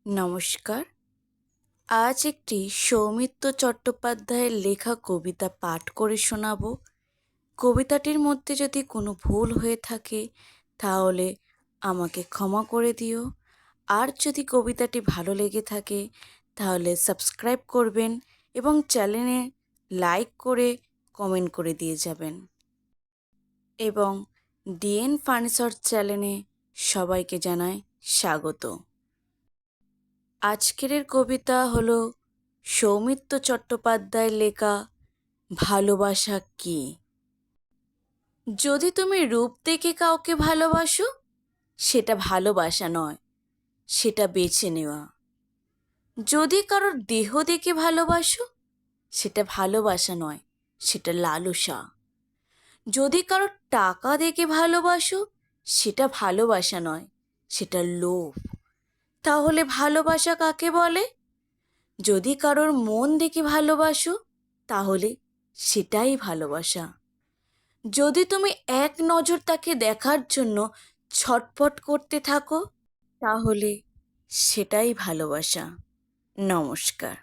নমস্কার। আজ একটি সৌমিত্র চট্টোপাধ্যায়ের লেখা কবিতা পাঠ করে শোনাব। কবিতাটির মধ্যে যদি কোনো ভুল হয়ে থাকে তাহলে আমাকে ক্ষমা করে দিও। আর যদি কবিতাটি ভালো লেগে থাকে তাহলে সাবস্ক্রাইব করবেন এবং চ্যানেলে লাইক করে কমেন্ট করে দিয়ে যাবেন। এবং ডিএন ফার্নিচার চ্যানেলে সবাইকে জানাই স্বাগত। আজকের কবিতা হলো সৌমিত্র চট্টোপাধ্যায়ের লেখা ভালোবাসা কি। যদি তুমি রূপ দেখে কাউকে ভালোবাসো সেটা ভালোবাসা নয়, সেটা বেছে নেওয়া। যদি কারোর দেহ দেখে ভালোবাসো সেটা ভালোবাসা নয়, সেটা লালসা। যদি কারোর টাকা দেখে ভালোবাসো সেটা ভালোবাসা নয়, সেটা লোভ। তাহলে ভালোবাসা কাকে বলে? যদি কারোর মন দেখে ভালোবাসো তাহলে সেটাই ভালোবাসা। যদি তুমি এক নজর তাকে দেখার জন্য ছটফট করতে থাকো তাহলে সেটাই ভালোবাসা। নমস্কার।